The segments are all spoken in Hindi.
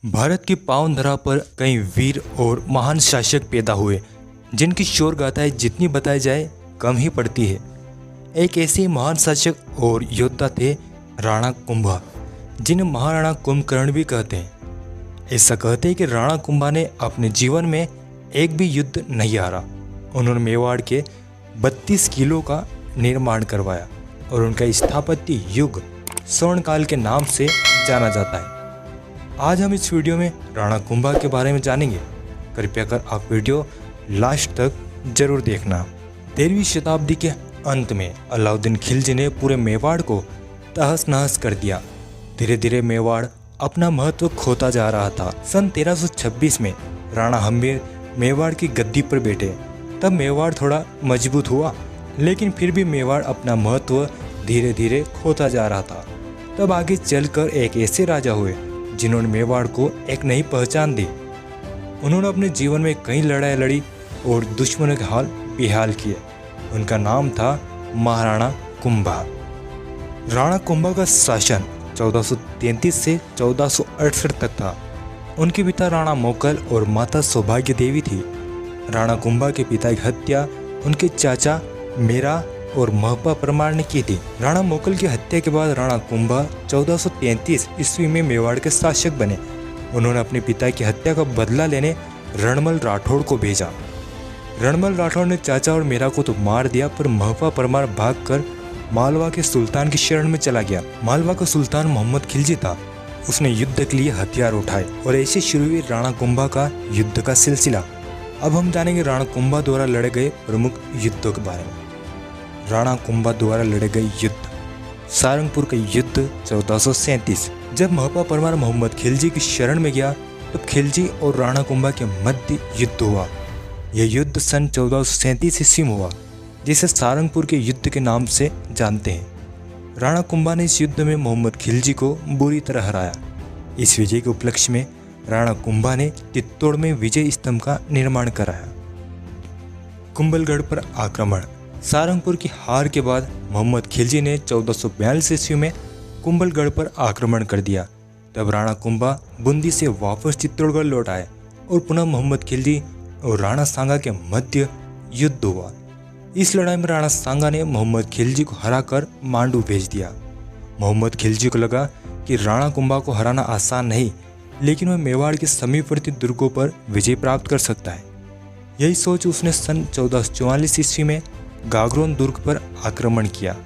भारत की पावन धरा पर कई वीर और महान शासक पैदा हुए जिनकी शौर्य गाथाएं जितनी बताई जाए कम ही पड़ती है। एक ऐसे महान शासक और योद्धा थे राणा कुंभा, जिन्हें महाराणा कुंभकर्ण भी कहते हैं। ऐसा कहते हैं कि राणा कुंभा ने अपने जीवन में एक भी युद्ध नहीं हारा। उन्होंने मेवाड़ के 32 किलों का निर्माण करवाया और उनका स्थापत्य युग स्वर्णकाल के नाम से जाना जाता है। आज हम इस वीडियो में राणा कुंभा के बारे में जानेंगे। कृपया कर आप वीडियो लास्ट तक जरूर देखना। 13वीं शताब्दी के अंत में अलाउद्दीन खिलजी ने पूरे मेवाड़ को तहस नहस कर दिया। धीरे धीरे मेवाड़ अपना महत्व खोता जा रहा था। सन 1326 में राणा हम्मीर मेवाड़ की गद्दी पर बैठे। तब मेवाड़ थोड़ा मजबूत हुआ, लेकिन फिर भी मेवाड़ अपना महत्व धीरे धीरे खोता जा रहा था। तब आगे चलकर एक ऐसे राजा हुए जिन्होंने मेवाड़ को एक नई पहचान दी। उन्होंने अपने जीवन में कई लड़ाई लड़ी और दुश्मनों के हाल बेहाल किए। उनका नाम था महाराणा कुंभा। राणा कुंभा का शासन 1433 से 1468 तक था। उनके पिता राणा मोकल और माता सौभाग्य देवी थी। राणा कुंभा के पिता की हत्या उनके चाचा मेरा और महपा परमार ने की थी। राणा मोकल की हत्या के बाद राणा कुंभा 1433 ईस्वी में मेवाड़ के शासक बने। उन्होंने अपने पिता की हत्या का बदला लेने रणमल राठौड़ को भेजा। रणमल राठौड़ ने चाचा और मेरा को तो मार दिया, पर महपा परमार भागकर मालवा के सुल्तान की शरण में चला गया। मालवा का सुल्तान मोहम्मद खिलजी था। उसने युद्ध के लिए हथियार उठाए और ऐसे शुरू हुई राणा कुंभा का युद्ध का सिलसिला। अब हम जानेंगे राणा कुंभा द्वारा लड़े गए प्रमुख युद्धों के बारे में। राणा कुंभा द्वारा लड़े गए युद्ध। सारंगपुर का युद्ध 1437। जब महपा परमार मोहम्मद खिलजी की शरण में गया, तब खिलजी और राणा कुंभा के मध्य युद्ध हुआ। यह युद्ध सन 1437 ईस्वी में हुआ, जिसे सारंगपुर के युद्ध के नाम से जानते हैं। राणा कुंभा ने इस युद्ध में मोहम्मद खिलजी को बुरी तरह हराया। इस विजय के उपलक्ष्य में राणा कुंभा ने चित्तौड़ में विजय स्तंभ का निर्माण कराया। कुंभलगढ़ पर आक्रमण। सारंगपुर की हार के बाद मोहम्मद खिलजी ने 1442 ईस्वी में कुंभलगढ़ पर आक्रमण कर दिया। तब राणा कुंभा बूंदी से वापस चित्तौड़गढ़ लौट आए और पुनः मोहम्मद खिलजी और राणा सांगा के मध्य युद्ध हुआ। इस लड़ाई में राणा सांगा ने मोहम्मद खिलजी को हराकर मांडू भेज दिया। मोहम्मद खिलजी को लगा कि राणा कुंभा को हराना आसान नहीं, लेकिन वह मेवाड़ के समीपवर्ती दुर्गों पर विजय प्राप्त कर सकता है। यही सोच उसने सन 1444 ईस्वी में गागरोन दुर्ग पर आक्रमण किया।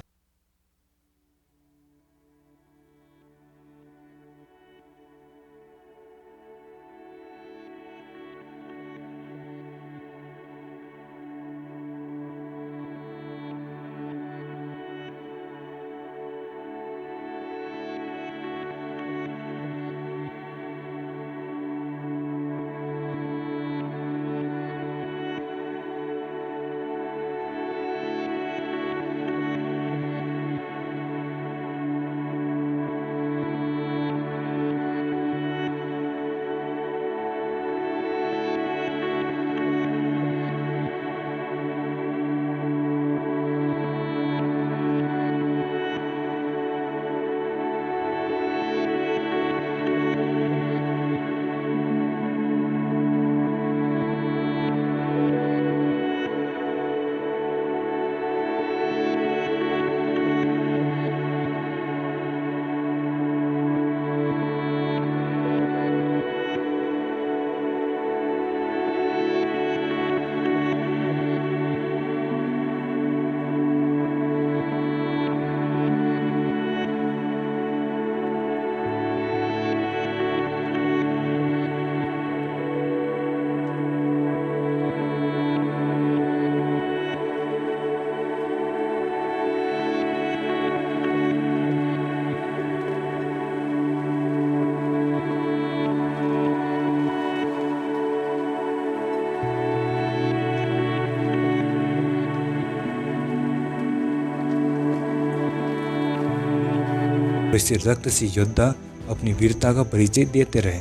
इस रक्त से योद्धा अपनी वीरता का परिचय देते रहे।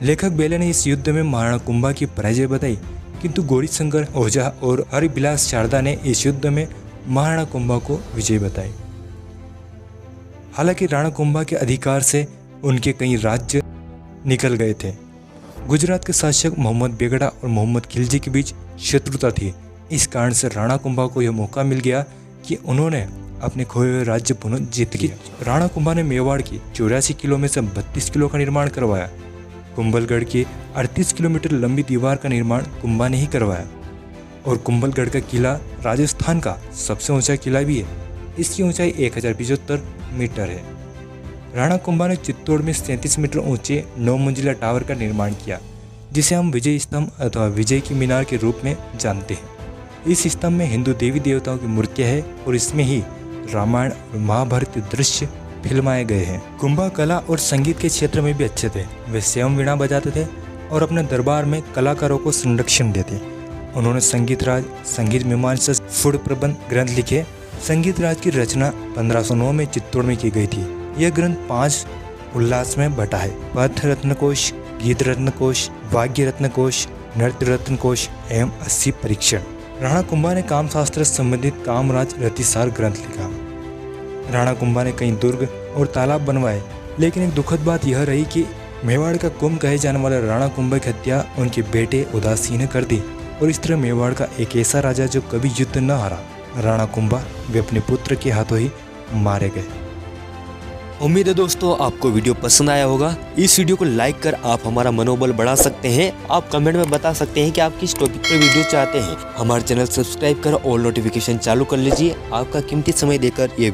लेखक बेले ने इस युद्ध में महाराणा कुंभा की पराजय बताई, किंतु गौरीशंकर ओझा और हरिबिलास शारदा ने इस युद्ध में महाराणा कुंभा को विजय बताई। हालांकि राणा कुंभा के अधिकार से उनके कई राज्य निकल गए थे। गुजरात के शासक मोहम्मद बेगड़ा और मोहम्मद खिलजी के बीच शत्रुता थी। इस कारण से राणा कुंभा को यह मौका मिल गया कि उन्होंने अपने खोए हुए राज्य पुनः जीत लिया। राणा कुंभा ने मेवाड़ की 84 किलो में से 32 किलो का निर्माण करवाया। कुंभलगढ़ की 38 किलोमीटर लंबी दीवार का निर्माण कुंभा ने ही करवाया और कुंभलगढ़ का किला राजस्थान का सबसे ऊंचा किला भी है। इसकी ऊंचाई 1075 मीटर है। राणा कुंभा ने चित्तौड़ में 37 मीटर ऊंचे 9 मंजिला टावर का निर्माण किया, जिसे हम विजय स्तंभ अथवा विजय की मीनार के रूप में जानते हैं। इस स्तंभ में हिंदू देवी देवताओं की मूर्तियां है और इसमें ही रामायण और महाभारत के दृश्य फिल्माए गए हैं। कुंभा कला और संगीत के क्षेत्र में भी अच्छे थे। वे स्वयं वीणा बजाते थे और अपने दरबार में कलाकारों को संरक्षण देते। उन्होंने संगीत राज, संगीत मीमांसा, फुड़ प्रबंध ग्रंथ लिखे। संगीत राज की रचना 1509 में चित्तौड़ में की गई थी। यह ग्रंथ 5 उल्लास में बटा है: पद रत्न कोश, गीत रत्न कोश, वाद्य रत्न कोश, नृत्य रत्न कोश एवं 80 परीक्षण। राणा कुंभा ने कामशास्त्र संबंधित कामराज रतिसार ग्रंथ लिखा। राणा कुंभा ने कई दुर्ग और तालाब बनवाए, लेकिन एक दुखद बात यह रही कि मेवाड़ का कुंभ कहे जाने वाले राणा कुंभा की हत्या उनके बेटे उदासी ने कर दी और इस तरह मेवाड़ का एक ऐसा राजा जो कभी युद्ध न हारा, राणा कुंभा, वे अपने पुत्र के हाथों ही मारे गए। उम्मीद है दोस्तों आपको वीडियो पसंद आया होगा। इस वीडियो को लाइक कर आप हमारा मनोबल बढ़ा सकते हैं। आप कमेंट में बता सकते हैं कि आप किस टॉपिक पर वीडियो चाहते हैं। हमारे चैनल सब्सक्राइब कर और नोटिफिकेशन चालू कर लीजिए। आपका कीमती समय देकर ये